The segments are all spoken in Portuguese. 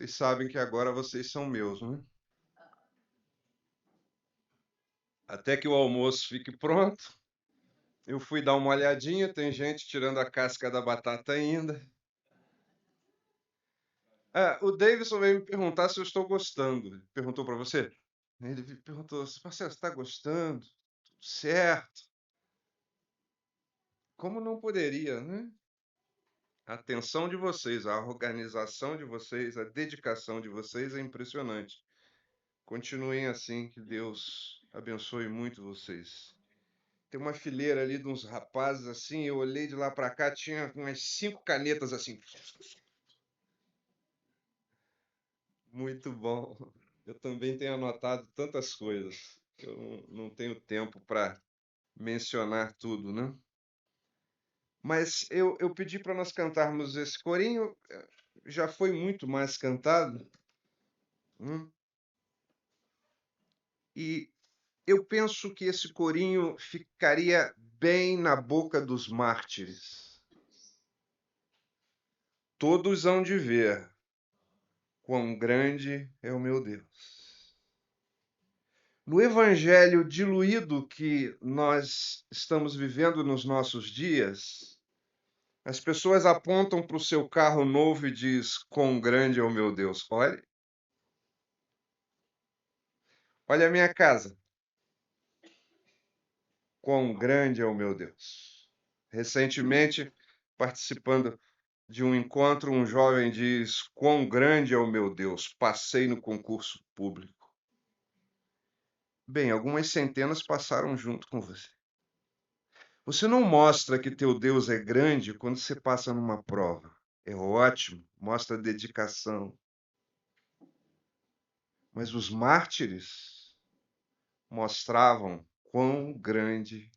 Vocês sabem que agora vocês são meus, né? Até que o almoço fique pronto, eu fui dar uma olhadinha, tem gente tirando a casca da batata ainda. O Davidson veio me perguntar se eu estou gostando. Ele perguntou para você? Ele perguntou, Marcelo, você está gostando? Tudo certo. Como não poderia, né? A atenção de vocês, a organização de vocês, a dedicação de vocês é impressionante. Continuem assim, que Deus abençoe muito vocês. Tem uma fileira ali de uns rapazes assim, eu olhei de lá para cá, tinha umas 5 canetas assim. Muito bom. Eu também tenho anotado tantas coisas, que eu não tenho tempo para mencionar tudo, né? Mas eu pedi para nós cantarmos esse corinho, já foi muito mais cantado, né? E eu penso que esse corinho ficaria bem na boca dos mártires. Todos hão de ver quão grande é o meu Deus. No evangelho diluído que nós estamos vivendo nos nossos dias, as pessoas apontam para o seu carro novo e diz: quão grande é o meu Deus. Olha a minha casa. Quão grande é o meu Deus. Recentemente, participando de um encontro, um jovem diz: quão grande é o meu Deus. Passei no concurso público. Bem, algumas centenas passaram junto com você. Você não mostra que teu Deus é grande quando você passa numa prova. É ótimo, mostra dedicação. Mas os mártires mostravam quão grande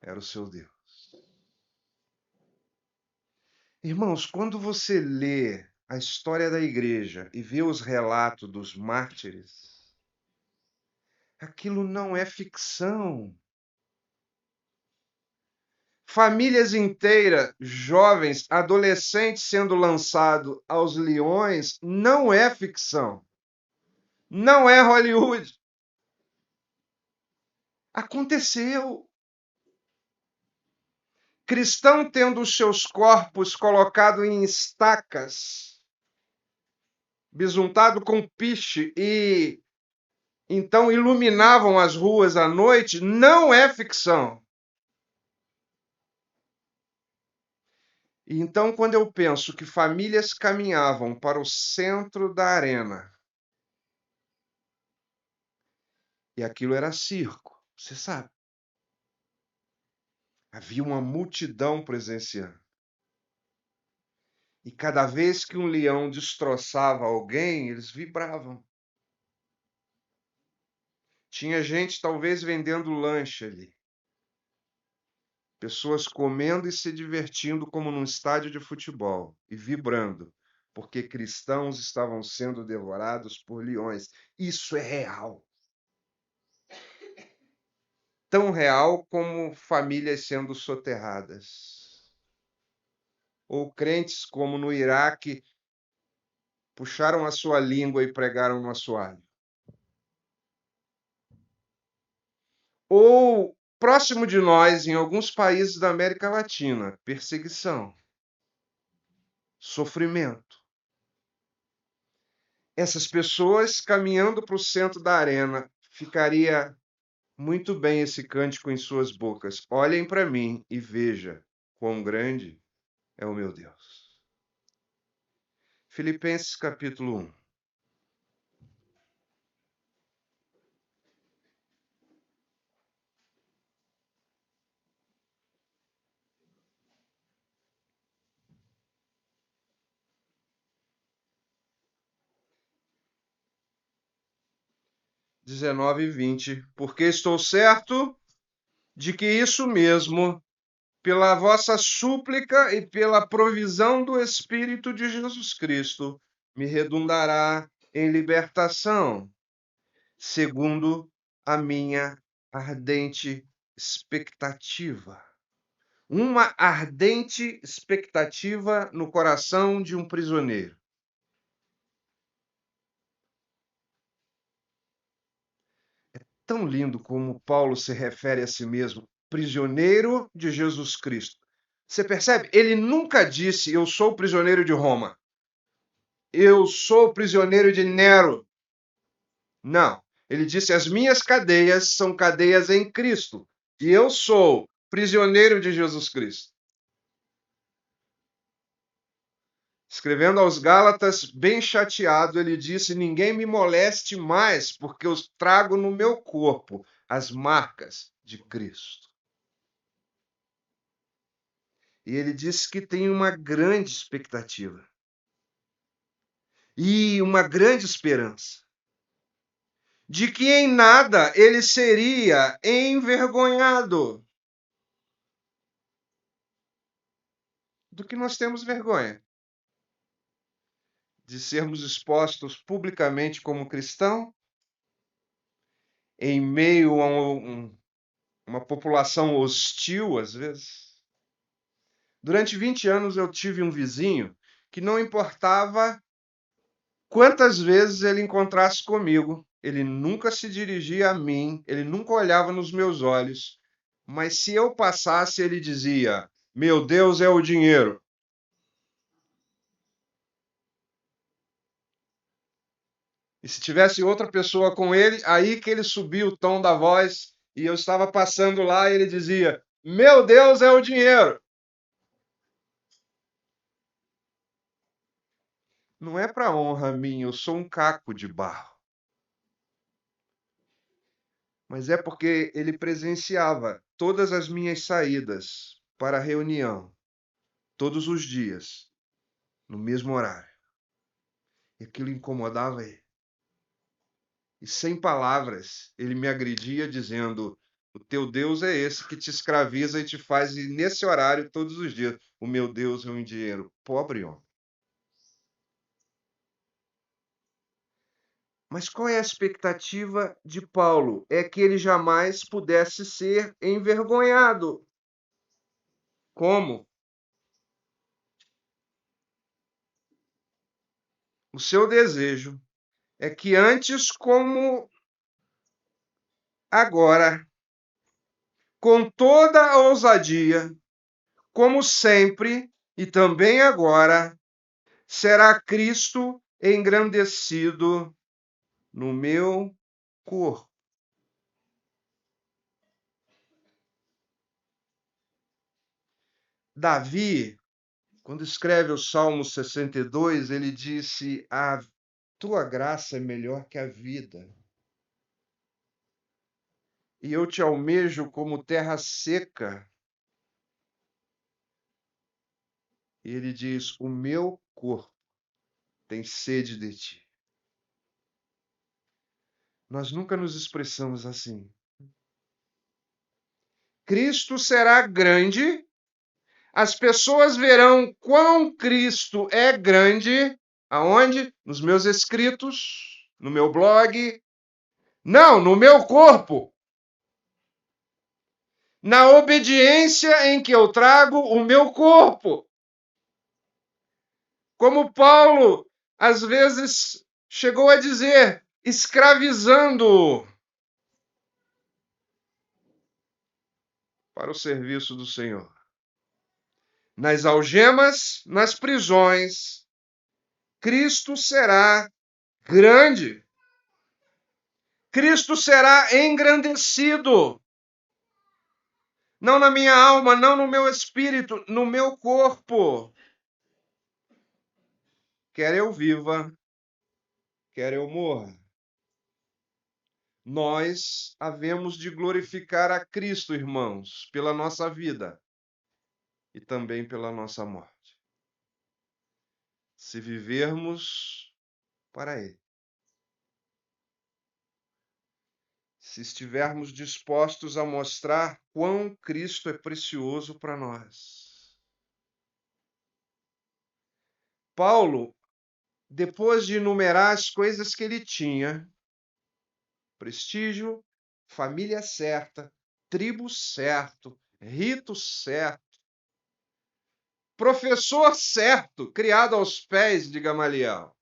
era o seu Deus. Irmãos, quando você lê a história da igreja e vê os relatos dos mártires, aquilo não é ficção. Famílias inteiras, jovens, adolescentes sendo lançados aos leões, não é ficção. Não é Hollywood. Aconteceu. Cristão tendo os seus corpos colocados em estacas, besuntado com piche e então iluminavam as ruas à noite, não é ficção. E então, quando eu penso que famílias caminhavam para o centro da arena, e aquilo era circo, você sabe. Havia uma multidão presenciando. E cada vez que um leão destroçava alguém, eles vibravam. Tinha gente talvez vendendo lanche ali. Pessoas comendo e se divertindo como num estádio de futebol e vibrando, porque cristãos estavam sendo devorados por leões. Isso é real. Tão real como famílias sendo soterradas. Ou crentes como no Iraque puxaram a sua língua e pregaram no assoalho. Ou próximo de nós, em alguns países da América Latina, perseguição, sofrimento. Essas pessoas caminhando para o centro da arena, ficaria muito bem esse cântico em suas bocas. Olhem para mim e veja quão grande é o meu Deus. Filipenses capítulo 1. (19 e 20), porque estou certo de que isso mesmo, pela vossa súplica e pela provisão do Espírito de Jesus Cristo, me redundará em libertação, segundo a minha ardente expectativa. Uma ardente expectativa no coração de um prisioneiro. Tão lindo como Paulo se refere a si mesmo, prisioneiro de Jesus Cristo. Você percebe? Ele nunca disse, eu sou prisioneiro de Roma. Eu sou prisioneiro de Nero. Não. Ele disse, as minhas cadeias são cadeias em Cristo. E eu sou prisioneiro de Jesus Cristo. Escrevendo aos Gálatas, bem chateado, ele disse: ninguém me moleste mais, porque eu trago no meu corpo as marcas de Cristo. E ele disse que tem uma grande expectativa e uma grande esperança de que em nada ele seria envergonhado. Do que nós temos vergonha? De sermos expostos publicamente como cristão, em meio a uma população hostil, às vezes. Durante 20 anos eu tive um vizinho que não importava quantas vezes ele encontrasse comigo, ele nunca se dirigia a mim, ele nunca olhava nos meus olhos, mas se eu passasse, ele dizia: meu Deus é o dinheiro. E se tivesse outra pessoa com ele, aí que ele subia o tom da voz e eu estava passando lá e ele dizia: meu Deus é o dinheiro. Não é para honra minha, eu sou um caco de barro. Mas é porque ele presenciava todas as minhas saídas para a reunião, todos os dias, no mesmo horário. E aquilo incomodava ele. E sem palavras, ele me agredia dizendo: o teu Deus é esse que te escraviza e te faz ir nesse horário todos os dias. O meu Deus é um dinheiro. Pobre homem. Mas qual é a expectativa de Paulo? É que ele jamais pudesse ser envergonhado. Como? O seu desejo é que antes como agora, com toda a ousadia, como sempre e também agora, será Cristo engrandecido no meu corpo. Davi, quando escreve o Salmo 62, ele disse: a tua graça é melhor que a vida. E eu te almejo como terra seca. E ele diz: o meu corpo tem sede de ti. Nós nunca nos expressamos assim. Cristo será grande, as pessoas verão quão Cristo é grande, aonde? Nos meus escritos, no meu blog, não, no meu corpo. Na obediência em que eu trago o meu corpo. Como Paulo, às vezes, chegou a dizer, escravizando para o serviço do Senhor. Nas algemas, nas prisões, Cristo será grande. Cristo será engrandecido. Não na minha alma, não no meu espírito, no meu corpo. Quer eu viva, quer eu morra. Nós havemos de glorificar a Cristo, irmãos, pela nossa vida e também pela nossa morte. Se vivermos para Ele. Se estivermos dispostos a mostrar quão Cristo é precioso para nós. Paulo, depois de enumerar as coisas que ele tinha, prestígio, família certa, tribo certo, rito certo, professor certo, criado aos pés de Gamaliel.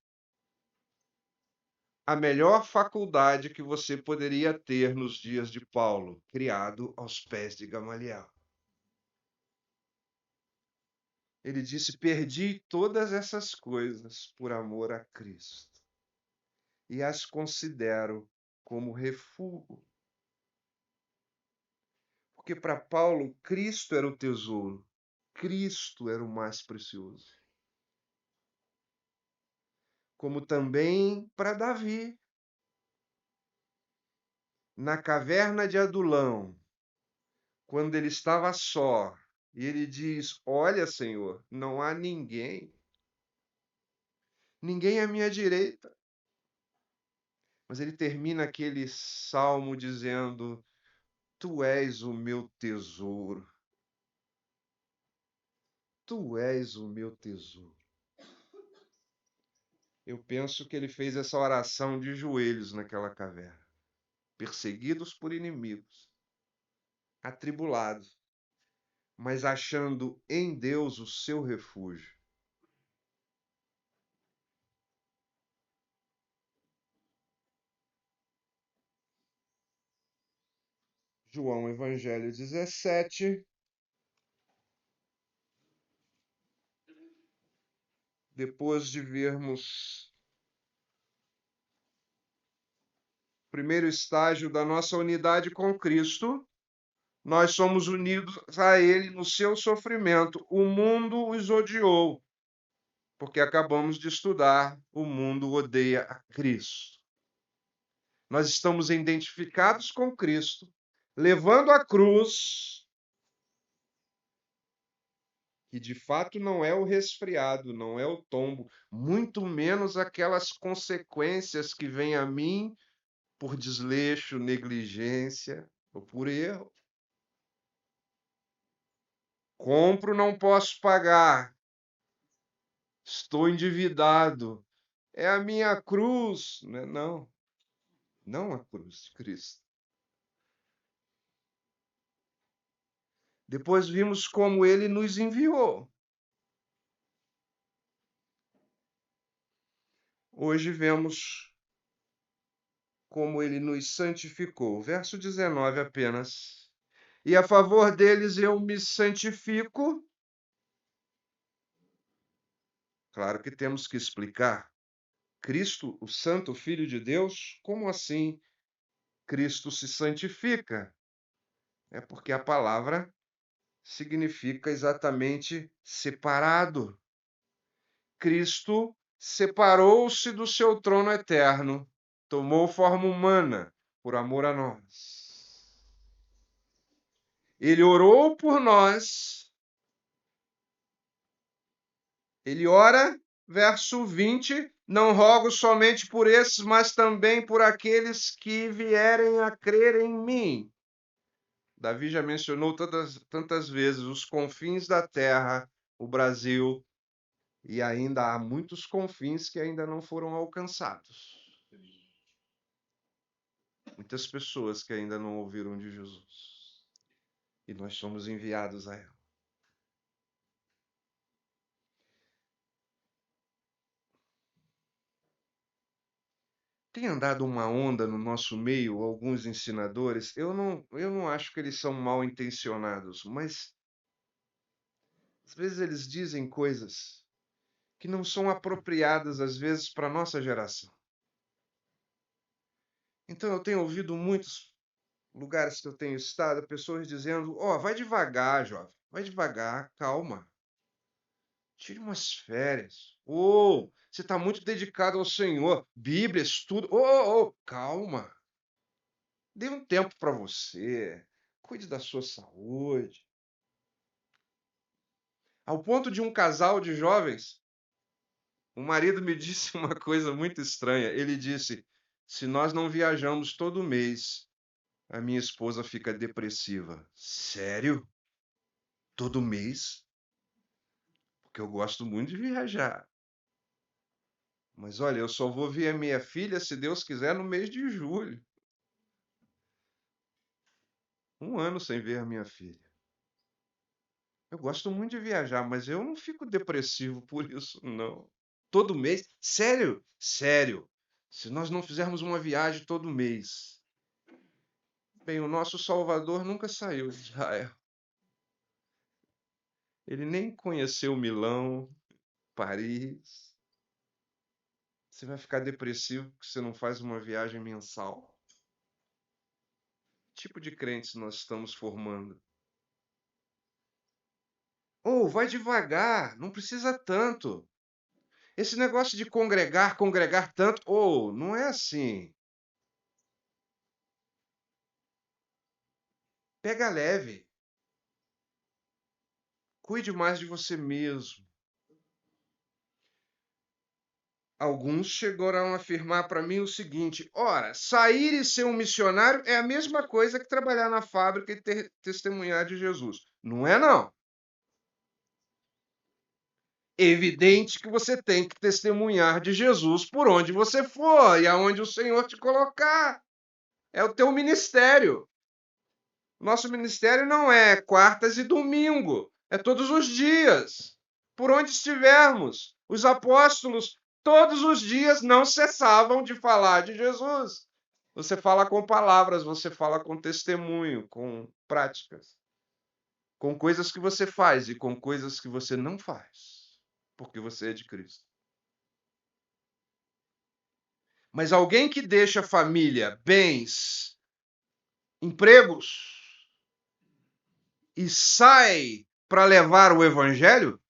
a melhor faculdade que você poderia ter nos dias de Paulo, criado aos pés de Gamaliel. Ele disse: perdi todas essas coisas por amor a Cristo e as considero como refúgio. Porque para Paulo, Cristo era o tesouro, Cristo era o mais precioso. Como também para Davi, na caverna de Adulão, quando ele estava só, e ele diz: olha, Senhor, não há ninguém à minha direita. Mas ele termina aquele salmo dizendo: tu és o meu tesouro. Tu és o meu tesouro. Eu penso que ele fez essa oração de joelhos naquela caverna, perseguidos por inimigos, atribulados, mas achando em Deus o seu refúgio. João Evangelho 17, depois de vermos o primeiro estágio da nossa unidade com Cristo, nós somos unidos a Ele no seu sofrimento. O mundo os odiou, porque acabamos de estudar, o mundo odeia a Cristo. Nós estamos identificados com Cristo, levando a cruz, que de fato não é o resfriado, não é o tombo, muito menos aquelas consequências que vêm a mim por desleixo, negligência ou por erro. Compro, não posso pagar. Estou endividado. É a minha cruz. Não, não a cruz de Cristo. Depois vimos como ele nos enviou. Hoje vemos como ele nos santificou. Verso 19 apenas. E a favor deles eu me santifico. Claro que temos que explicar. Cristo, o Santo Filho de Deus, como assim Cristo se santifica? É porque a palavra significa exatamente separado. Cristo separou-se do seu trono eterno, tomou forma humana por amor a nós. Ele orou por nós. Ele ora, verso 20, não rogo somente por esses, mas também por aqueles que vierem a crer em mim. Davi já mencionou tantas vezes os confins da terra, o Brasil, e ainda há muitos confins que ainda não foram alcançados. Muitas pessoas que ainda não ouviram de Jesus. E nós somos enviados a ela. Tem andado uma onda no nosso meio, alguns ensinadores, eu não acho que eles são mal intencionados, mas às vezes eles dizem coisas que não são apropriadas, às vezes, para a nossa geração. Então eu tenho ouvido muitos lugares que eu tenho estado, pessoas dizendo: ó, vai devagar, jovem, vai devagar, calma. Tire umas férias. Ô, você está muito dedicado ao Senhor. Bíblia, estudo. Ô, calma. Dê um tempo para você. Cuide da sua saúde. Ao ponto de um casal de jovens, o marido me disse uma coisa muito estranha. Ele disse: se nós não viajamos todo mês, a minha esposa fica depressiva. Sério? Todo mês? Porque eu gosto muito de viajar. Mas olha, eu só vou ver a minha filha, se Deus quiser, no mês de julho. 1 ano sem ver a minha filha. Eu gosto muito de viajar, mas eu não fico depressivo por isso, não. Todo mês? Sério? Sério. Se nós não fizermos uma viagem todo mês, bem, o nosso Salvador nunca saiu de Israel. Ele nem conheceu Milão, Paris. Você vai ficar depressivo porque você não faz uma viagem mensal? Que tipo de crentes nós estamos formando? Ou vai devagar, não precisa tanto. Esse negócio de congregar tanto, ou não é assim. Pega leve. Cuide mais de você mesmo. Alguns chegaram a afirmar para mim o seguinte: ora, sair e ser um missionário é a mesma coisa que trabalhar na fábrica e testemunhar de Jesus. Não é, não. Evidente que você tem que testemunhar de Jesus por onde você for e aonde o Senhor te colocar. É o teu ministério. Nosso ministério não é quartas e domingo, é todos os dias. Por onde estivermos, os apóstolos todos os dias não cessavam de falar de Jesus. Você fala com palavras, você fala com testemunho, com práticas, com coisas que você faz e com coisas que você não faz, porque você é de Cristo. Mas alguém que deixa família, bens, empregos e sai para levar o evangelho,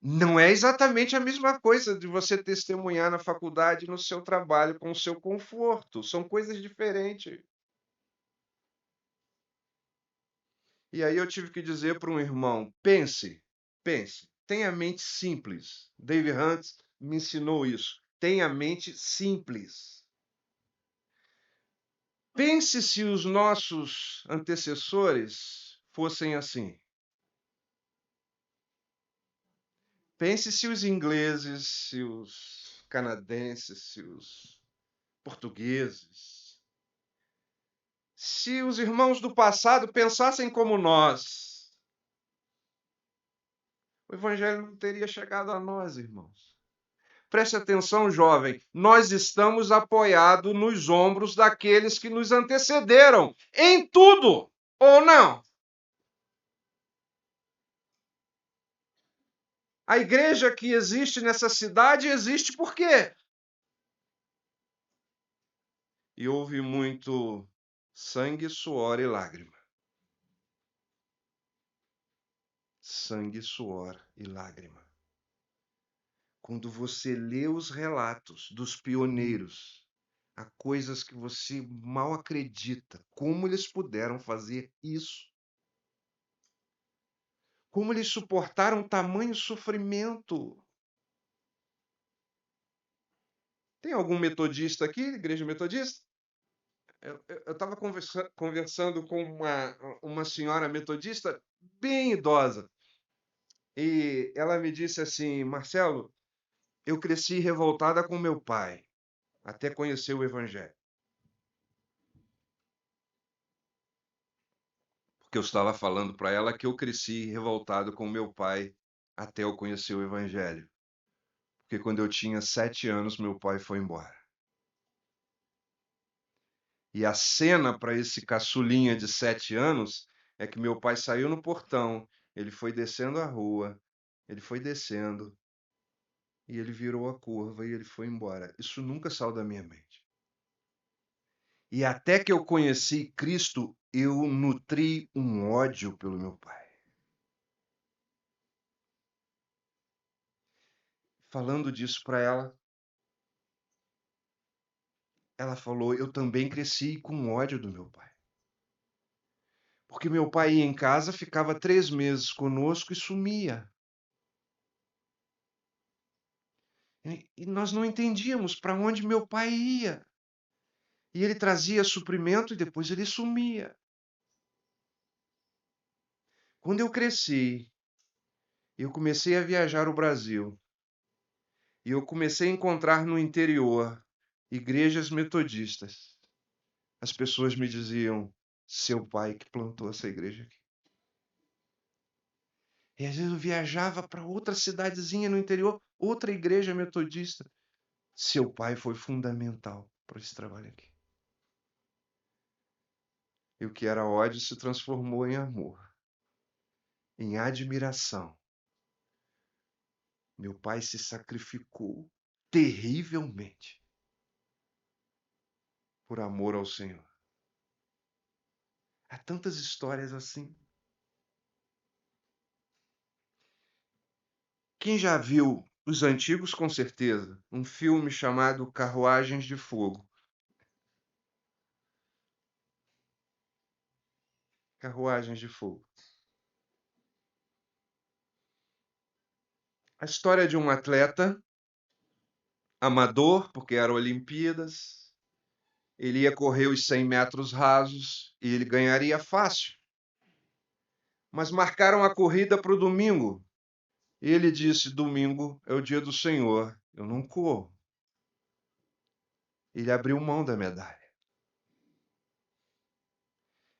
não é exatamente a mesma coisa de você testemunhar na faculdade, no seu trabalho, com o seu conforto. São coisas diferentes. E aí eu tive que dizer para um irmão: pense, tenha mente simples. David Hunt me ensinou isso. Tenha mente simples. Pense se os nossos antecessores fossem assim. Pense se os ingleses, se os canadenses, se os portugueses, se os irmãos do passado pensassem como nós, o evangelho não teria chegado a nós, irmãos. Preste atenção, jovem, nós estamos apoiados nos ombros daqueles que nos antecederam em tudo, ou não? A igreja que existe nessa cidade existe por quê? E houve muito sangue, suor e lágrima. Sangue, suor e lágrima. Quando você lê os relatos dos pioneiros, há coisas que você mal acredita. Como eles puderam fazer isso? Como eles suportaram tamanho sofrimento? Tem algum metodista aqui, igreja metodista? Eu estava conversando com uma senhora metodista bem idosa. E ela me disse assim: Marcelo, eu cresci revoltada com meu pai, até conhecer o Evangelho. Porque eu estava falando para ela que eu cresci revoltado com meu pai, até eu conhecer o Evangelho. Porque quando eu tinha 7 anos, meu pai foi embora. E a cena para esse caçulinha de 7 anos é que meu pai saiu no portão, ele foi descendo a rua, ele foi descendo, e ele virou a curva e ele foi embora. Isso nunca saiu da minha mente. E até que eu conheci Cristo, eu nutri um ódio pelo meu pai. Falando disso para ela falou: eu também cresci com ódio do meu pai. Porque meu pai ia em casa, ficava 3 meses conosco e sumia. E nós não entendíamos para onde meu pai ia. E ele trazia suprimento e depois ele sumia. Quando eu cresci, eu comecei a viajar o Brasil. E eu comecei a encontrar no interior igrejas metodistas. As pessoas me diziam: seu pai que plantou essa igreja aqui. E às vezes eu viajava para outra cidadezinha no interior, outra igreja metodista. Seu pai foi fundamental para esse trabalho aqui. E o que era ódio se transformou em amor, em admiração. Meu pai se sacrificou terrivelmente por amor ao Senhor. Há tantas histórias assim. Quem já viu os antigos, com certeza, um filme chamado Carruagens de Fogo. Carruagens de Fogo. A história de um atleta amador, porque eram Olimpíadas. Ele ia correr os 100 metros rasos e ele ganharia fácil. Mas marcaram a corrida para o domingo. E ele disse: domingo é o dia do Senhor, eu não corro. Ele abriu mão da medalha.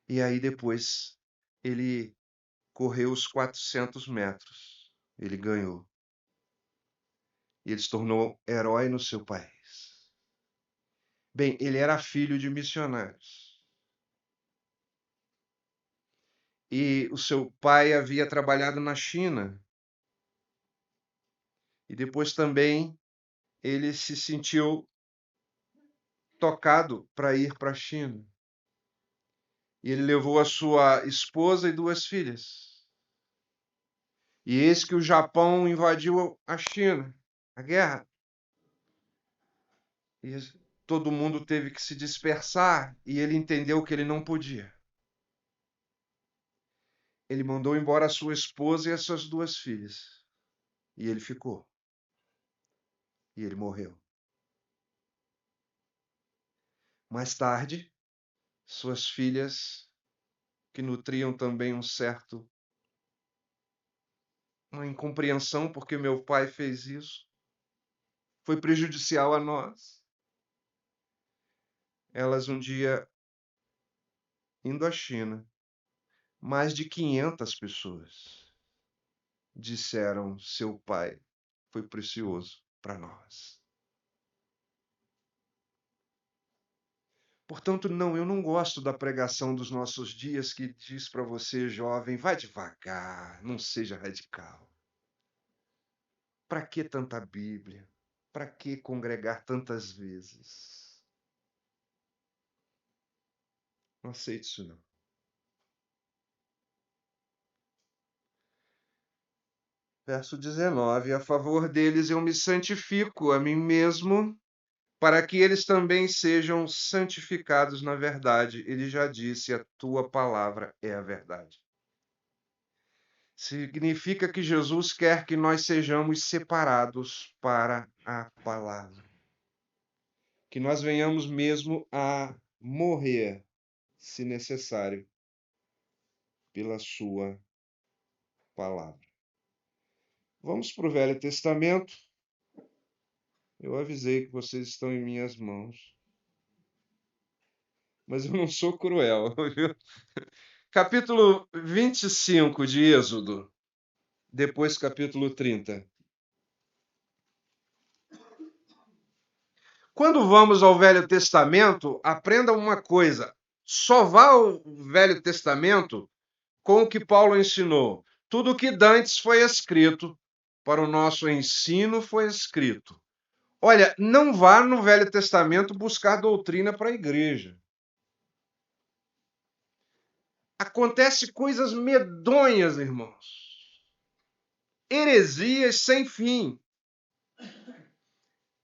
E aí depois ele correu os 400 metros. Ele ganhou. E ele se tornou herói no seu país. Bem, ele era filho de missionários. E o seu pai havia trabalhado na China. E depois também ele se sentiu tocado para ir para a China. E ele levou a sua esposa e 2 filhas. E eis que o Japão invadiu a China, a guerra. E todo mundo teve que se dispersar e ele entendeu que ele não podia. Ele mandou embora a sua esposa e as suas 2 filhas. E ele ficou. E ele morreu. Mais tarde, suas filhas, que nutriam também uma incompreensão porque meu pai fez isso, foi prejudicial a nós. Elas um dia, indo à China, mais de 500 pessoas disseram: seu pai foi precioso para nós. Portanto, não, eu não gosto da pregação dos nossos dias que diz para você, jovem, vai devagar, não seja radical. Para que tanta Bíblia? Para que congregar tantas vezes? Não aceito isso, não. Verso 19: a favor deles eu me santifico a mim mesmo, para que eles também sejam santificados na verdade. Ele já disse: a tua palavra é a verdade. Significa que Jesus quer que nós sejamos separados para a palavra. Que nós venhamos mesmo a morrer, se necessário, pela sua palavra. Vamos para o Velho Testamento. Eu avisei que vocês estão em minhas mãos. Mas eu não sou cruel, viu? Capítulo 25 de Êxodo. Depois capítulo 30. Quando vamos ao Velho Testamento, aprenda uma coisa. Só vá ao Velho Testamento com o que Paulo ensinou. Tudo o que dantes foi escrito, para o nosso ensino foi escrito. Olha, não vá no Velho Testamento buscar doutrina para a igreja. Acontece coisas medonhas, irmãos. Heresias sem fim.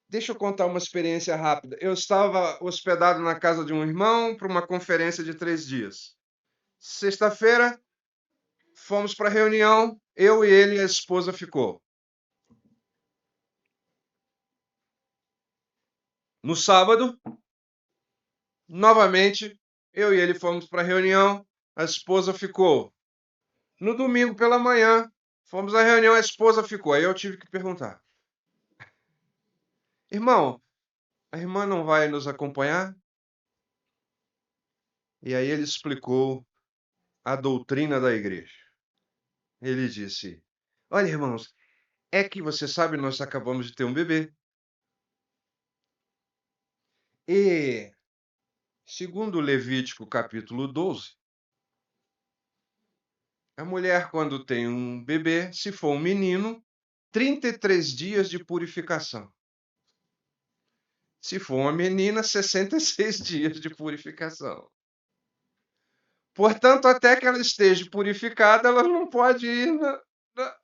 Deixa eu contar uma experiência rápida. Eu estava hospedado na casa de um irmão para uma conferência de 3 dias. Sexta-feira, fomos para a reunião, eu e ele, a esposa ficou. No sábado, novamente, eu e ele fomos para a reunião, a esposa ficou. No domingo pela manhã, fomos à reunião, a esposa ficou. Aí eu tive que perguntar: irmão, a irmã não vai nos acompanhar? E aí ele explicou a doutrina da igreja. Ele disse: olha, irmãos, é que você sabe, nós acabamos de ter um bebê. E, segundo Levítico capítulo 12, a mulher, quando tem um bebê, se for um menino, 33 dias de purificação. Se for uma menina, 66 dias de purificação. Portanto, até que ela esteja purificada, ela não pode ir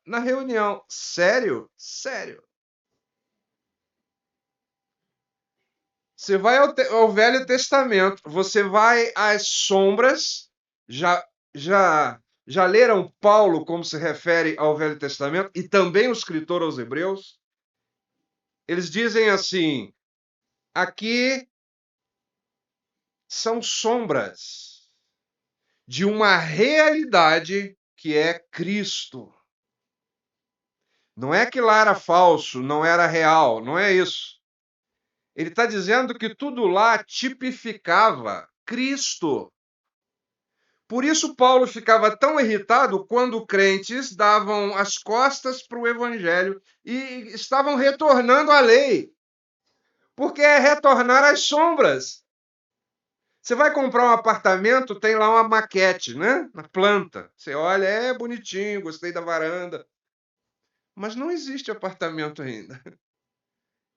na reunião. Sério? Sério. Você vai ao Velho Testamento, você vai às sombras. Já, já leram Paulo como se refere ao Velho Testamento e também o escritor aos Hebreus? Eles dizem assim: aqui são sombras de uma realidade que é Cristo. Não é que lá era falso, não era real, não é isso. Ele está dizendo que tudo lá tipificava Cristo. Por isso, Paulo ficava tão irritado quando crentes davam as costas para o evangelho e estavam retornando à lei. Porque é retornar às sombras. Você vai comprar um apartamento, tem lá uma maquete, né? Na planta. Você olha, é bonitinho, gostei da varanda. Mas não existe apartamento ainda.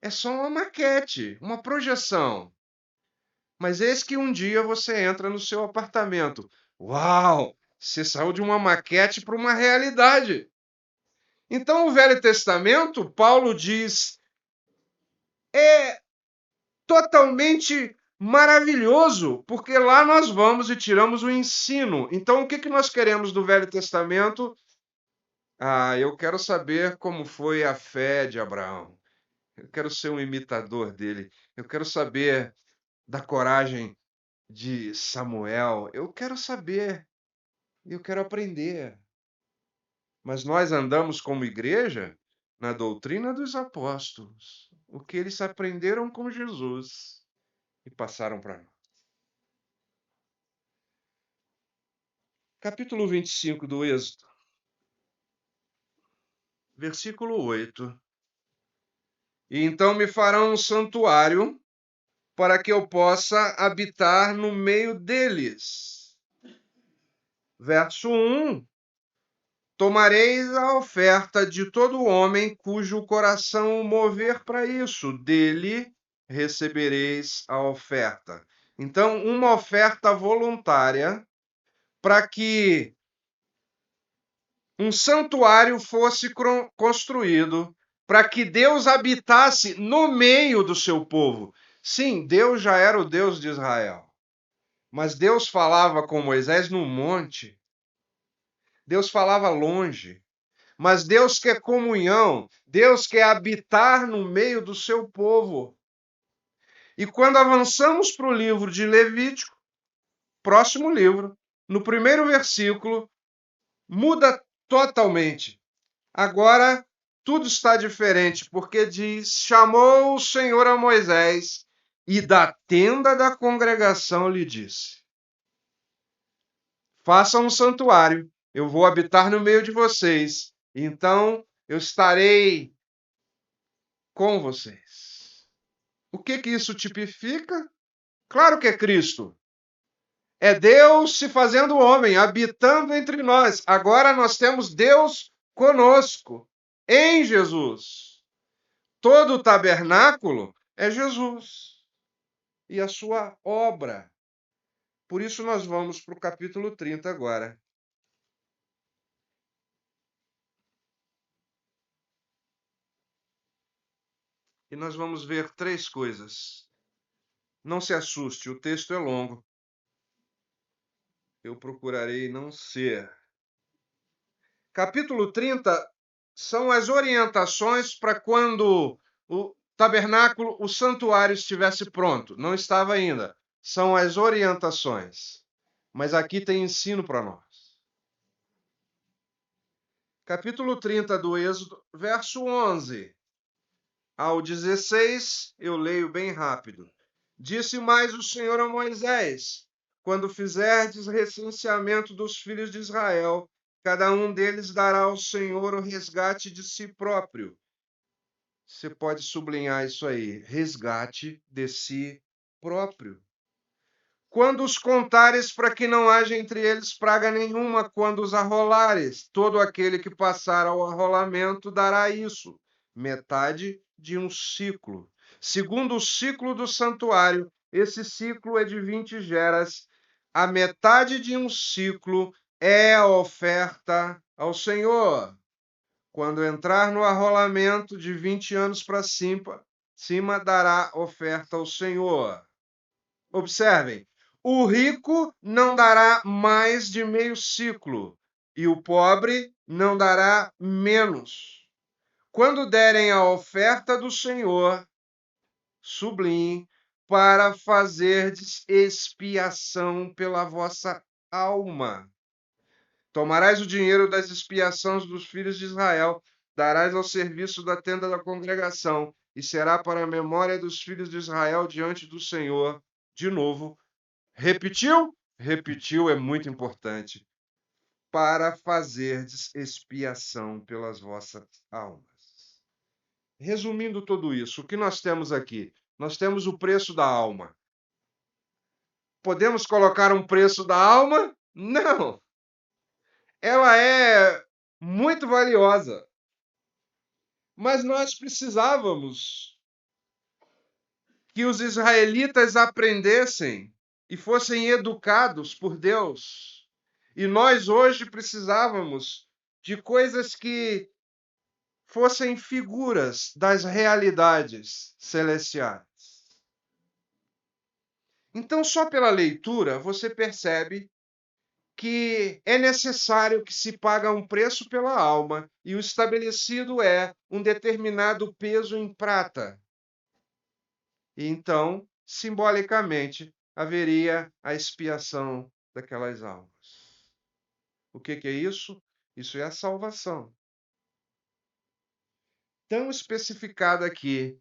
É só uma maquete, uma projeção. Mas eis que um dia você entra no seu apartamento. Uau! Você saiu de uma maquete para uma realidade. Então, o Velho Testamento, Paulo diz, é totalmente maravilhoso, porque lá nós vamos e tiramos o ensino. Então, o que nós queremos do Velho Testamento? Eu quero saber como foi a fé de Abraão. Eu quero ser um imitador dele. Eu quero saber da coragem de Samuel. Eu quero saber. Eu quero aprender. Mas nós andamos como igreja na doutrina dos apóstolos. O que eles aprenderam com Jesus e passaram para nós. Capítulo 25 do Êxodo, versículo 8. E então me farão um santuário para que eu possa habitar no meio deles. Verso 1. Tomareis a oferta de todo homem cujo coração o mover para isso, dele recebereis a oferta. Então, uma oferta voluntária para que um santuário fosse construído, para que Deus habitasse no meio do seu povo. Sim, Deus já era o Deus de Israel, mas Deus falava com Moisés no monte, Deus falava longe. Mas Deus quer comunhão, Deus quer habitar no meio do seu povo. E quando avançamos para o livro de Levítico, próximo livro, no primeiro versículo, muda totalmente. Agora tudo está diferente, porque diz: chamou o Senhor a Moisés e da tenda da congregação lhe disse: façam um santuário, eu vou habitar no meio de vocês, então eu estarei com vocês. O que isso tipifica? Claro que é Cristo. É Deus se fazendo homem, habitando entre nós. Agora nós temos Deus conosco, em Jesus. Todo o tabernáculo é Jesus e a sua obra. Por isso nós vamos para o capítulo 30 agora. E nós vamos ver três coisas. Não se assuste, o texto é longo. Eu procurarei não ser. Capítulo 30 são as orientações para quando o tabernáculo, o santuário estivesse pronto. Não estava ainda. São as orientações. Mas aqui tem ensino para nós. Capítulo 30 do Êxodo, verso 11 ao 16, eu leio bem rápido. Disse mais o Senhor a Moisés: quando fizerdes recenseamento dos filhos de Israel, cada um deles dará ao Senhor o resgate de si próprio. Você pode sublinhar isso aí, resgate de si próprio. Quando os contares, para que não haja entre eles praga nenhuma, quando os arrolares, todo aquele que passar ao arrolamento dará isso, metade de um ciclo. Segundo o ciclo do santuário, esse ciclo é de 20 geras, a metade de um ciclo é a oferta ao Senhor. Quando entrar no arrolamento de 20 anos para cima, dará oferta ao Senhor. Observem, o rico não dará mais de meio ciclo, e o pobre não dará menos. Quando derem a oferta do Senhor, sublinhe, para fazerdes expiação pela vossa alma. Tomarás o dinheiro das expiações dos filhos de Israel, darás ao serviço da tenda da congregação, e será para a memória dos filhos de Israel diante do Senhor. De novo, repetiu? Repetiu é muito importante. Para fazerdes expiação pelas vossas almas. Resumindo tudo isso, o que nós temos aqui? Nós temos o preço da alma. Podemos colocar um preço da alma? Não. Ela é muito valiosa. Mas nós precisávamos que os israelitas aprendessem e fossem educados por Deus. E nós hoje precisávamos de coisas que fossem figuras das realidades celestiais. Então, só pela leitura, você percebe que é necessário que se paga um preço pela alma, e o estabelecido é um determinado peso em prata. E então, simbolicamente, haveria a expiação daquelas almas. O que é isso? Isso é a salvação. Tão especificado aqui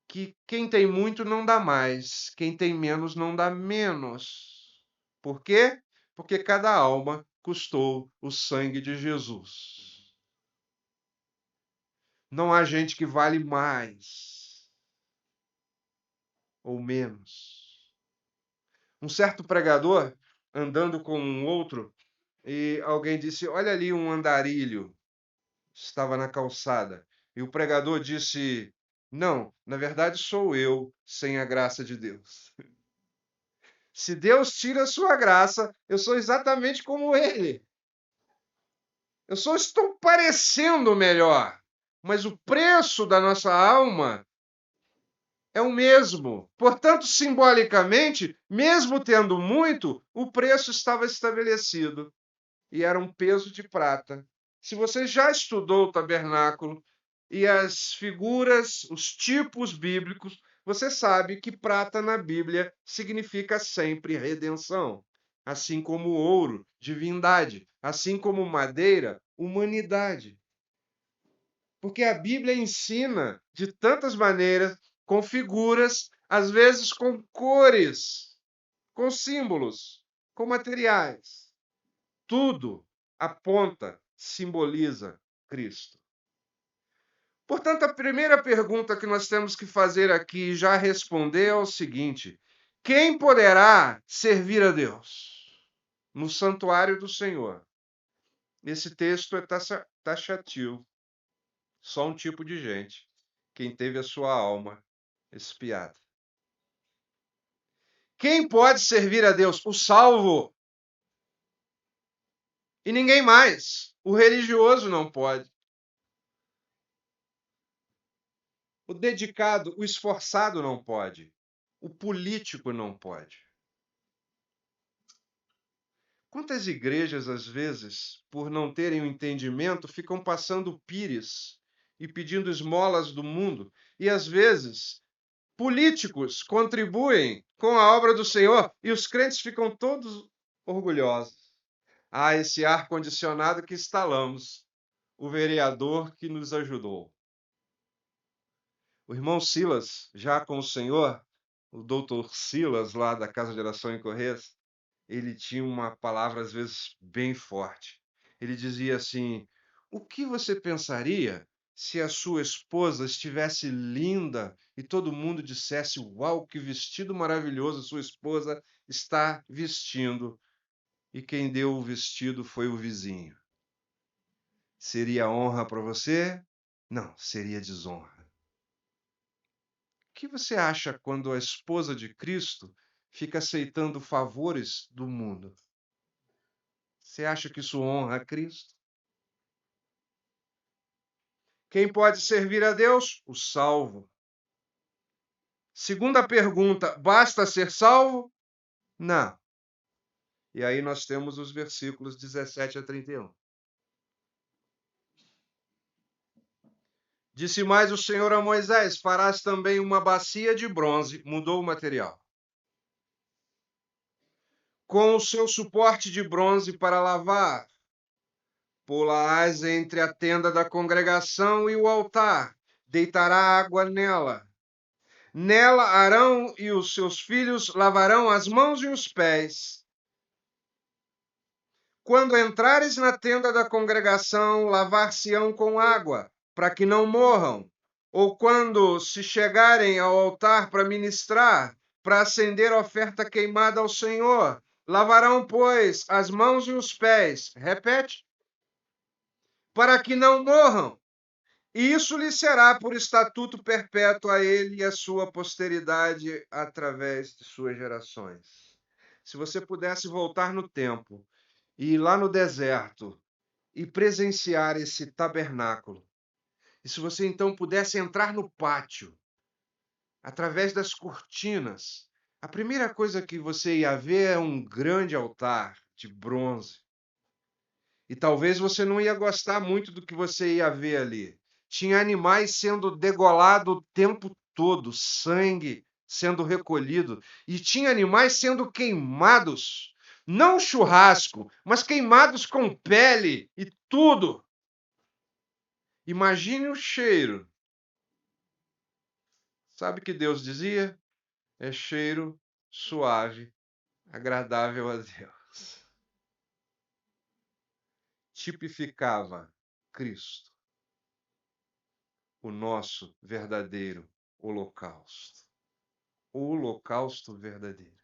que quem tem muito não dá mais, quem tem menos não dá menos. Por quê? Porque cada alma custou o sangue de Jesus. Não há gente que vale mais ou menos. Um certo pregador andando com um outro, e alguém disse: "Olha ali um andarilho", estava na calçada. E o pregador disse: "Não, na verdade sou eu, sem a graça de Deus." Se Deus tira a sua graça, eu sou exatamente como ele. Eu só estou parecendo melhor, mas o preço da nossa alma é o mesmo. Portanto, simbolicamente, mesmo tendo muito, o preço estava estabelecido e era um peso de prata. Se você já estudou o tabernáculo e as figuras, os tipos bíblicos, você sabe que prata na Bíblia significa sempre redenção, assim como ouro, divindade, assim como madeira, humanidade. Porque a Bíblia ensina de tantas maneiras, com figuras, às vezes com cores, com símbolos, com materiais. Tudo aponta, simboliza Cristo. Portanto, a primeira pergunta que nós temos que fazer aqui e já responder é o seguinte: quem poderá servir a Deus no santuário do Senhor? Esse texto é taxativo. Só um tipo de gente, quem teve a sua alma expiada. Quem pode servir a Deus? O salvo. E ninguém mais. O religioso não pode. O dedicado, o esforçado não pode. O político não pode. Quantas igrejas, às vezes, por não terem o entendimento, ficam passando pires e pedindo esmolas do mundo, e às vezes políticos contribuem com a obra do Senhor e os crentes ficam todos orgulhosos. Ah, esse ar-condicionado que instalamos, o vereador que nos ajudou. O irmão Silas, já com o Senhor, o doutor Silas, lá da Casa de Oração em Correias, ele tinha uma palavra, às vezes, bem forte. Ele dizia assim: o que você pensaria se a sua esposa estivesse linda e todo mundo dissesse: "Uau, que vestido maravilhoso sua esposa está vestindo", e quem deu o vestido foi o vizinho? Seria honra para você? Não, seria desonra. O que você acha quando a esposa de Cristo fica aceitando favores do mundo? Você acha que isso honra a Cristo? Quem pode servir a Deus? O salvo. Segunda pergunta: basta ser salvo? Não. E aí nós temos os versículos 17 a 31. Disse mais o Senhor a Moisés: farás também uma bacia de bronze, mudou o material, com o seu suporte de bronze para lavar. Pô-la-ás entre a tenda da congregação e o altar, deitará água nela. Nela Arão e os seus filhos lavarão as mãos e os pés. Quando entrares na tenda da congregação, lavar-se-ão com água, para que não morram. Ou quando se chegarem ao altar para ministrar, para acender oferta queimada ao Senhor, lavarão, pois, as mãos e os pés. Repete. Para que não morram. E isso lhe será por estatuto perpétuo a ele e a sua posteridade através de suas gerações. Se você pudesse voltar no tempo e ir lá no deserto e presenciar esse tabernáculo, e se você então pudesse entrar no pátio, através das cortinas, a primeira coisa que você ia ver é um grande altar de bronze. E talvez você não ia gostar muito do que você ia ver ali. Tinha animais sendo degolados o tempo todo, sangue sendo recolhido, e tinha animais sendo queimados, não churrasco, mas queimados com pele e tudo. Imagine o cheiro. Sabe o que Deus dizia? É cheiro suave, agradável a Deus. Tipificava Cristo, o nosso verdadeiro holocausto. O holocausto verdadeiro.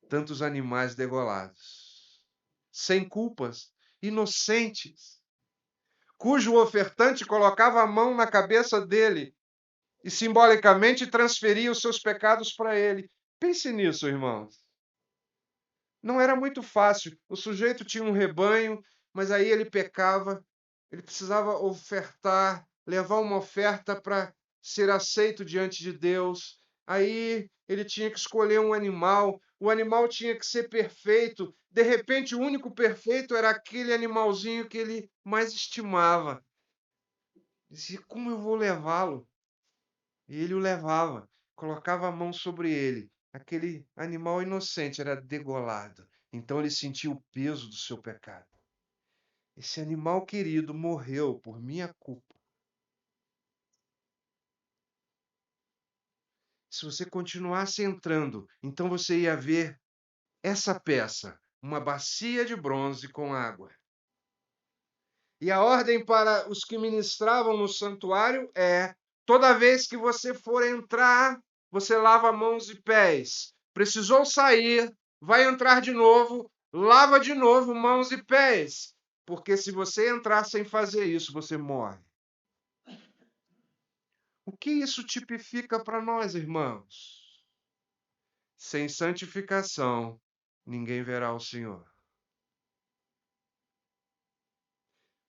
Tantos animais degolados, sem culpas, inocentes, cujo ofertante colocava a mão na cabeça dele e simbolicamente transferia os seus pecados para ele. Pense nisso, irmãos. Não era muito fácil. O sujeito tinha um rebanho, mas aí ele pecava, ele precisava ofertar, levar uma oferta para ser aceito diante de Deus. Aí ele tinha que escolher um animal, o animal tinha que ser perfeito. De repente, o único perfeito era aquele animalzinho que ele mais estimava. Dizia: como eu vou levá-lo? E ele o levava, colocava a mão sobre ele. Aquele animal inocente era degolado. Então ele sentiu o peso do seu pecado. Esse animal querido morreu por minha culpa. Se você continuasse entrando, então você ia ver essa peça, uma bacia de bronze com água. E a ordem para os que ministravam no santuário é: toda vez que você for entrar, você lava mãos e pés. Precisou sair, vai entrar de novo, lava de novo mãos e pés. Porque se você entrar sem fazer isso, você morre. O que isso tipifica para nós, irmãos? Sem santificação, ninguém verá o Senhor.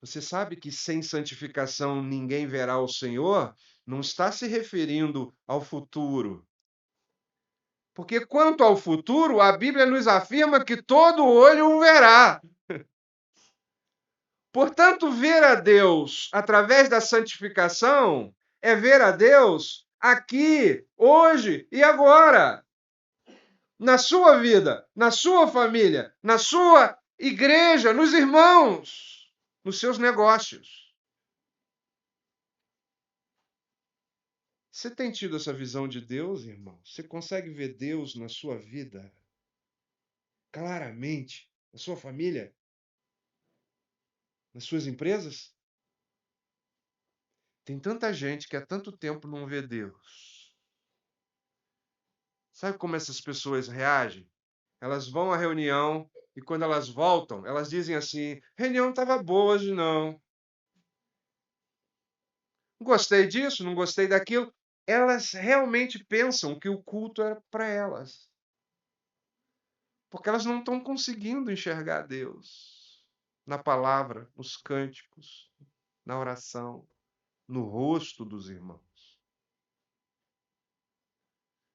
Você sabe que sem santificação ninguém verá o Senhor? Não está se referindo ao futuro. Porque quanto ao futuro, a Bíblia nos afirma que todo olho o verá. Portanto, ver a Deus através da santificação é ver a Deus aqui, hoje e agora. Na sua vida, na sua família, na sua igreja, nos irmãos, nos seus negócios. Você tem tido essa visão de Deus, irmão? Você consegue ver Deus na sua vida claramente, na sua família, nas suas empresas? Tem tanta gente que há tanto tempo não vê Deus. Sabe como essas pessoas reagem? Elas vão à reunião e quando elas voltam, elas dizem assim: reunião não estava boa hoje, não. Não gostei disso, não gostei daquilo. Elas realmente pensam que o culto era para elas. Porque elas não estão conseguindo enxergar Deus na palavra, nos cânticos, na oração, no rosto dos irmãos.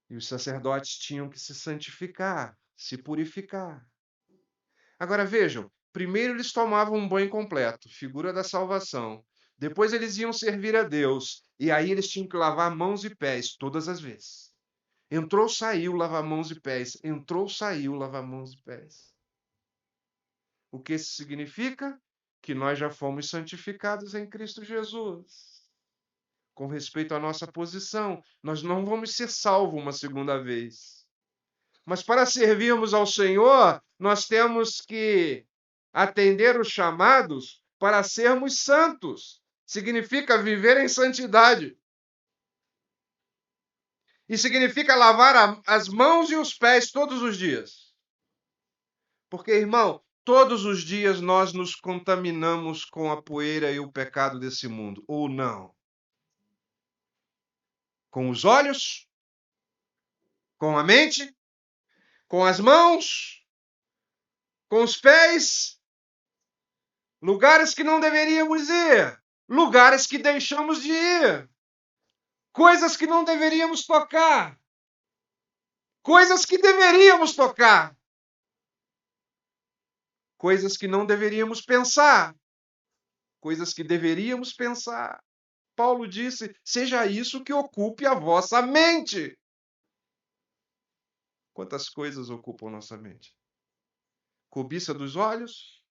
E os sacerdotes tinham que se santificar, se purificar. Agora vejam, primeiro eles tomavam um banho completo, figura da salvação. Depois eles iam servir a Deus. E aí eles tinham que lavar mãos e pés todas as vezes. Entrou, saiu, lavar mãos e pés. Entrou, saiu, lavar mãos e pés. O que isso significa? Que nós já fomos santificados em Cristo Jesus. Com respeito à nossa posição, nós não vamos ser salvos uma segunda vez. Mas para servirmos ao Senhor, nós temos que atender os chamados para sermos santos. Significa viver em santidade. E significa lavar as mãos e os pés todos os dias. Porque, irmão, todos os dias nós nos contaminamos com a poeira e o pecado desse mundo, ou não? Com os olhos, com a mente, com as mãos, com os pés, lugares que não deveríamos ir, lugares que deixamos de ir, coisas que não deveríamos tocar, coisas que deveríamos tocar, coisas que não deveríamos pensar, coisas que deveríamos pensar. Paulo disse: seja isso que ocupe a vossa mente. Quantas coisas ocupam nossa mente? Cobiça dos olhos?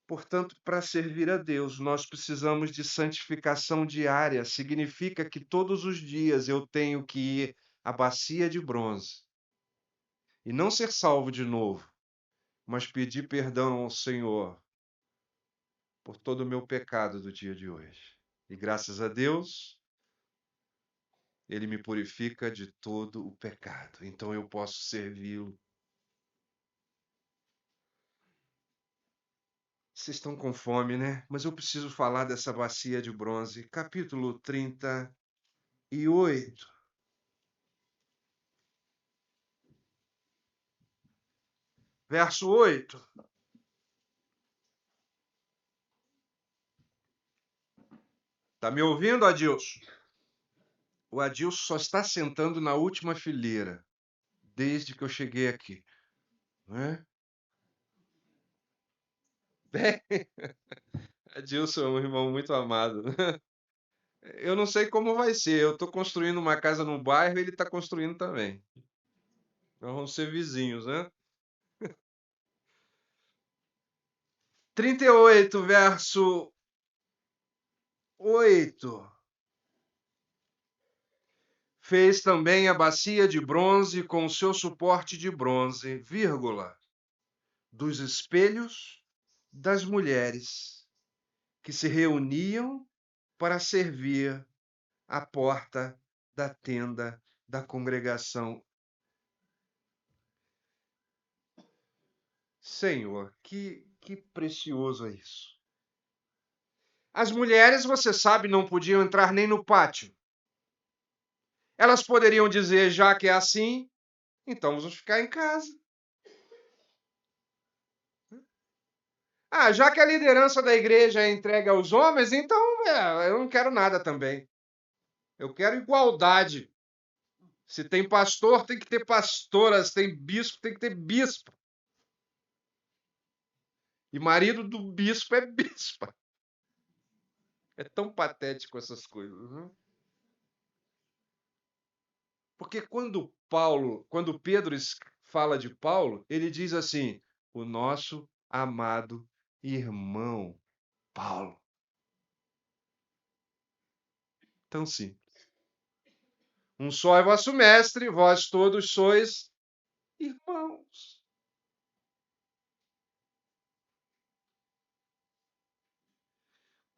Portanto, para servir a Deus, nós precisamos de santificação diária. Significa que todos os dias eu tenho que ir à bacia de bronze e não ser salvo de novo, mas pedir perdão ao Senhor por todo o meu pecado do dia de hoje. E graças a Deus, Ele me purifica de todo o pecado. Então eu posso servi-lo. Vocês estão com fome, né? Mas eu preciso falar dessa bacia de bronze. Capítulo 38. Verso 8. Tá me ouvindo, Adilson? O Adilson só está sentando na última fileira, desde que eu cheguei aqui. Né? Bem, Adilson é um irmão muito amado. Eu não sei como vai ser. Eu estou construindo uma casa no bairro e ele está construindo também. Nós vamos ser vizinhos, né? 38, verso 8. Fez também a bacia de bronze com o seu suporte de bronze, vírgula, dos espelhos das mulheres que se reuniam para servir à porta da tenda da congregação. Senhor, que precioso é isso. As mulheres, você sabe, não podiam entrar nem no pátio. Elas poderiam dizer, já que é assim, então vamos ficar em casa. Ah, já que a liderança da igreja é entregue aos homens, então eu não quero nada também. Eu quero igualdade. Se tem pastor, tem que ter pastoras. Se tem bispo, tem que ter bispo. E marido do bispo é bispa. É tão patético essas coisas, né? Porque quando Pedro fala de Paulo, ele diz assim: o nosso amado irmão Paulo. Então, sim. Um só é vosso mestre, vós todos sois irmãos.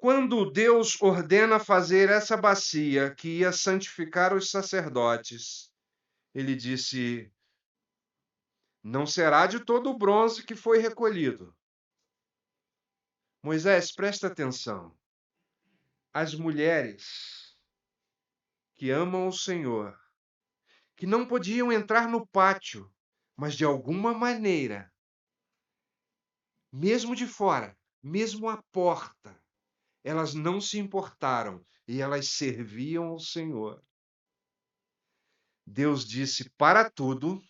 Quando Deus ordena fazer essa bacia que ia santificar os sacerdotes, ele disse: não será de todo o bronze que foi recolhido. Moisés, presta atenção. As mulheres que amam o Senhor, que não podiam entrar no pátio, mas de alguma maneira, mesmo de fora, mesmo à porta, elas não se importaram e elas serviam ao Senhor. Deus disse: para tudo,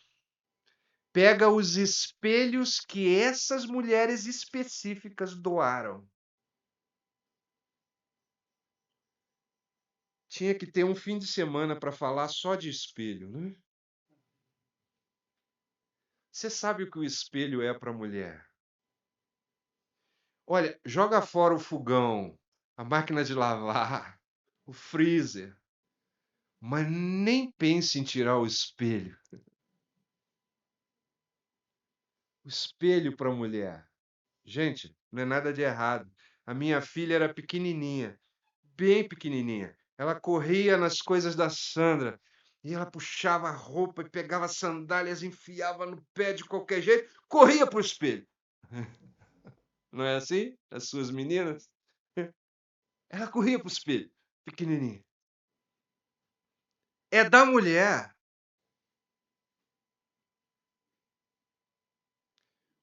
pega os espelhos que essas mulheres específicas doaram. Tinha que ter um fim de semana para falar só de espelho, né? Você sabe o que o espelho é para a mulher? Olha, joga fora o fogão, a máquina de lavar, o freezer, mas nem pense em tirar o espelho. O espelho para a mulher. Gente, não é nada de errado. A minha filha era pequenininha, bem pequenininha. Ela corria nas coisas da Sandra e ela puxava a roupa e pegava sandálias, enfiava no pé de qualquer jeito, corria para o espelho. Não é assim? As suas meninas? Ela corria para o espelho, pequenininha. É da mulher.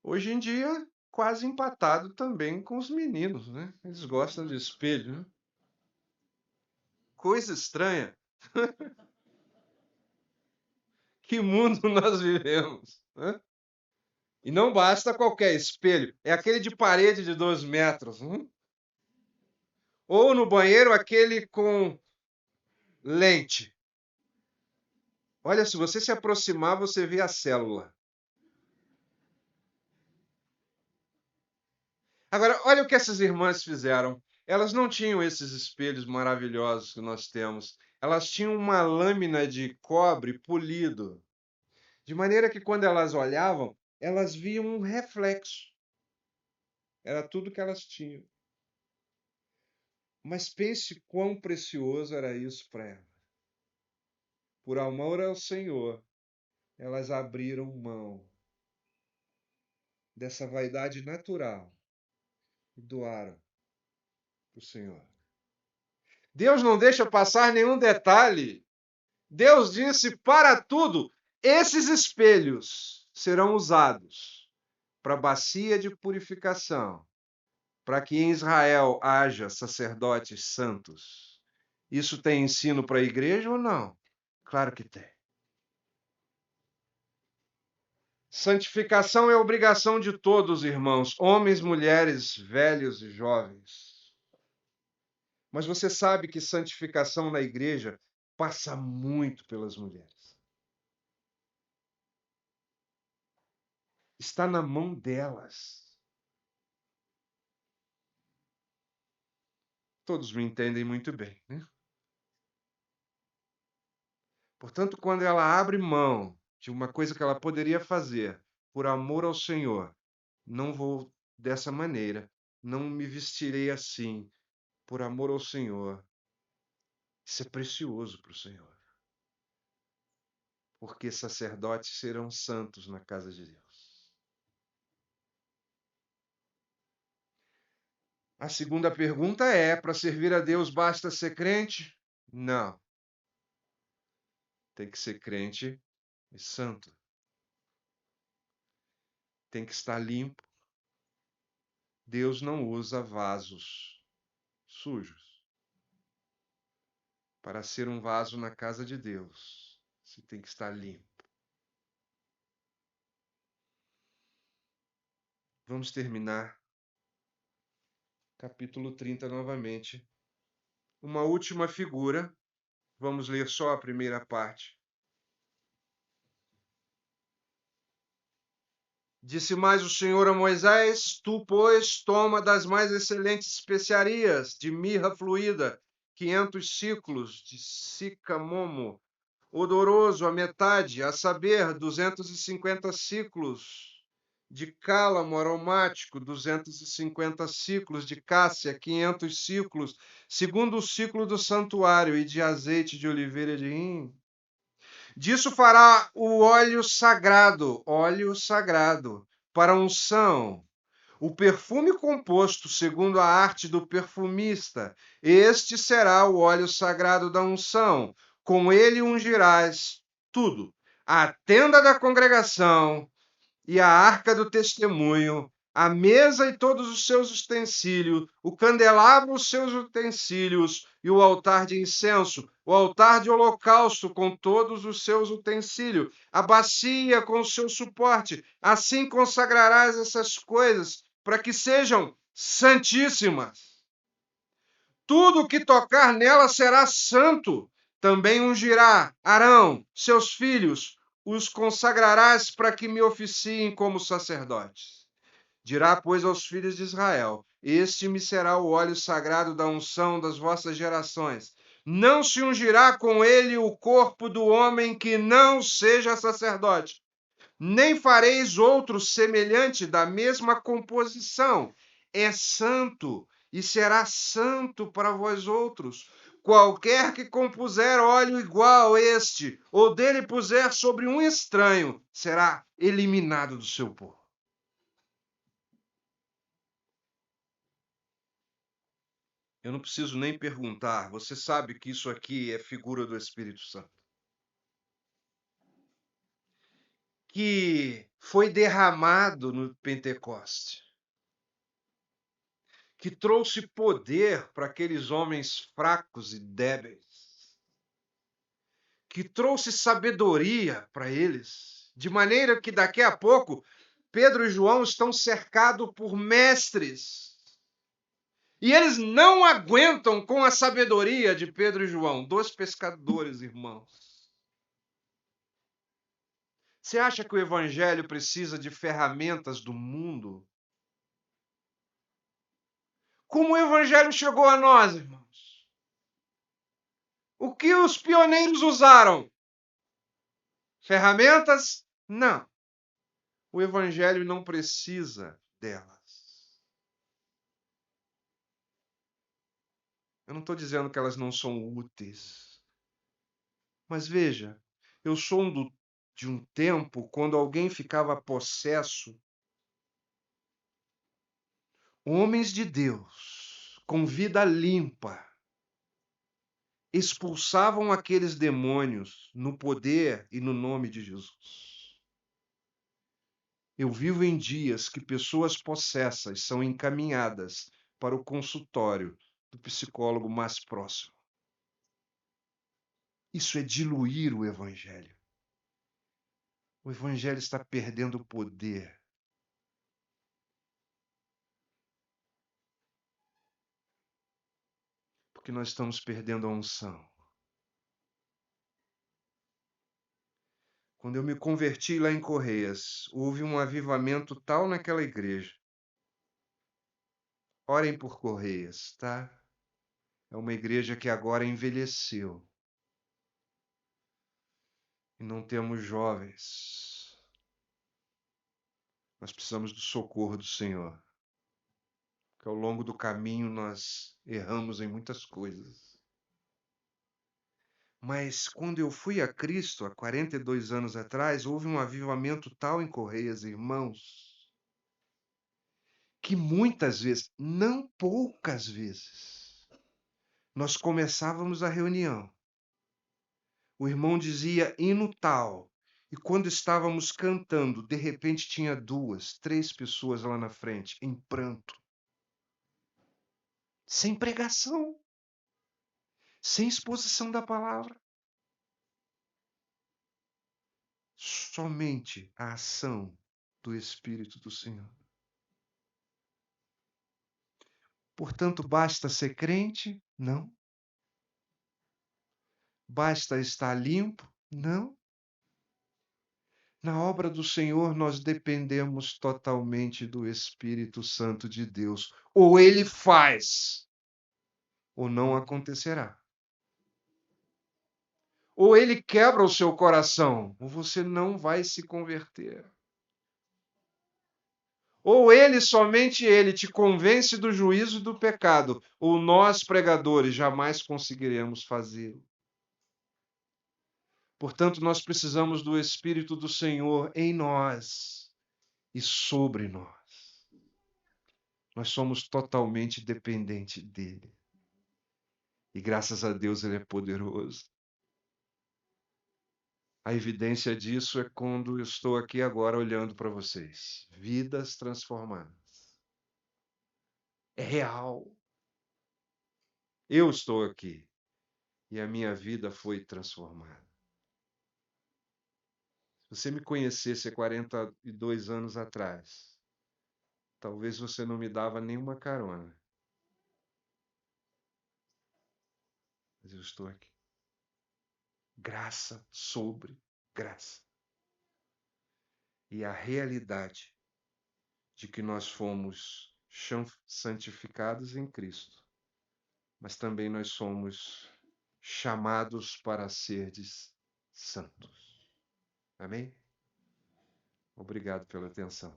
Hoje em dia, quase empatado também com os meninos, né? Eles gostam de espelho, né? Coisa estranha. Que mundo nós vivemos, né? E não basta qualquer espelho, é aquele de parede de 2 metros. Ou no banheiro, aquele com lente. Olha, se você se aproximar, você vê a célula. Agora, olha o que essas irmãs fizeram. Elas não tinham esses espelhos maravilhosos que nós temos. Elas tinham uma lâmina de cobre polido, de maneira que quando elas olhavam, elas viam um reflexo. Era tudo que elas tinham. Mas pense quão precioso era isso para elas. Por amor ao Senhor, elas abriram mão dessa vaidade natural e doaram para o Senhor. Deus não deixa passar nenhum detalhe. Deus disse: para tudo, esses espelhos serão usados para bacia de purificação, para que em Israel haja sacerdotes santos. Isso tem ensino para a igreja ou não? Claro que tem. Santificação é obrigação de todos, irmãos, homens, mulheres, velhos e jovens. Mas você sabe que santificação na igreja passa muito pelas mulheres. Está na mão delas. Todos me entendem muito bem, né? Portanto, quando ela abre mão de uma coisa que ela poderia fazer por amor ao Senhor, não vou dessa maneira, não me vestirei assim, por amor ao Senhor. Isso é precioso para o Senhor. Porque sacerdotes serão santos na casa de Deus. A segunda pergunta é: para servir a Deus basta ser crente? Não. Tem que ser crente e santo. Tem que estar limpo. Deus não usa vasos sujos. Para ser um vaso na casa de Deus, você tem que estar limpo. Vamos terminar capítulo 30 novamente. Uma última figura. Vamos ler só a primeira parte. Disse mais o Senhor a Moisés: tu, pois, toma das mais excelentes especiarias de mirra fluída, 500 ciclos de sicamomo, odoroso a metade, a saber, 250 ciclos de cálamo aromático, 250 ciclos, de cássia, 500 ciclos, segundo o ciclo do santuário, e de azeite de oliveira de rim. Disso fará o óleo sagrado, para unção, o perfume composto segundo a arte do perfumista. Este será o óleo sagrado da unção. Com ele ungirás tudo: a tenda da congregação e a arca do testemunho, a mesa e todos os seus utensílios, o candelabro, os seus utensílios, e o altar de incenso, o altar de holocausto com todos os seus utensílios, a bacia com o seu suporte. Assim consagrarás essas coisas, para que sejam santíssimas. Tudo que tocar nela será santo. Também ungirá Arão, seus filhos, os consagrarás para que me oficiem como sacerdotes. Dirá, pois, aos filhos de Israel: este me será o óleo sagrado da unção das vossas gerações. Não se ungirá com ele o corpo do homem que não seja sacerdote, nem fareis outro semelhante da mesma composição. É santo e será santo para vós outros. Qualquer que compuser óleo igual a este, ou dele puser sobre um estranho, será eliminado do seu povo. Eu não preciso nem perguntar, você sabe que isso aqui é figura do Espírito Santo, que foi derramado no Pentecoste, que trouxe poder para aqueles homens fracos e débeis, que trouxe sabedoria para eles, de maneira que daqui a pouco Pedro e João estão cercados por mestres. E eles não aguentam com a sabedoria de Pedro e João, dois pescadores, irmãos. Você acha que o evangelho precisa de ferramentas do mundo? Como o evangelho chegou a nós, irmãos? O que os pioneiros usaram? Ferramentas? Não. O evangelho não precisa delas. Eu não estou dizendo que elas não são úteis. Mas veja, eu sou de um tempo quando alguém ficava possesso. Homens de Deus, com vida limpa, expulsavam aqueles demônios no poder e no nome de Jesus. Eu vivo em dias que pessoas possessas são encaminhadas para o consultório do psicólogo mais próximo. Isso é diluir o evangelho. O evangelho está perdendo o poder. Porque nós estamos perdendo a unção. Quando eu me converti lá em Correias, houve um avivamento tal naquela igreja. Orem por Correias, tá? É uma igreja que agora envelheceu. E não temos jovens. Nós precisamos do socorro do Senhor. Porque ao longo do caminho nós erramos em muitas coisas. Mas quando eu fui a Cristo, há 42 anos atrás, houve um avivamento tal em Correias, irmãos, que muitas vezes, não poucas vezes, nós começávamos a reunião. O irmão dizia hino tal, e quando estávamos cantando, de repente tinha 2, 3 pessoas lá na frente, em pranto. Sem pregação, sem exposição da palavra. Somente a ação do Espírito do Senhor. Portanto, basta ser crente? Não. Basta estar limpo? Não. Na obra do Senhor, nós dependemos totalmente do Espírito Santo de Deus. Ou ele faz, ou não acontecerá. Ou ele quebra o seu coração, ou você não vai se converter. Ou ele, somente ele, te convence do juízo e do pecado, ou nós, pregadores, jamais conseguiremos fazê-lo. Portanto, nós precisamos do Espírito do Senhor em nós e sobre nós. Nós somos totalmente dependentes dele. E graças a Deus ele é poderoso. A evidência disso é quando eu estou aqui agora olhando para vocês. Vidas transformadas. É real. Eu estou aqui e a minha vida foi transformada. Se você me conhecesse há 42 anos atrás, talvez você não me dava nenhuma carona. Mas eu estou aqui. Graça sobre graça. E a realidade de que nós fomos santificados em Cristo, mas também nós somos chamados para serdes santos. Amém? Obrigado pela atenção.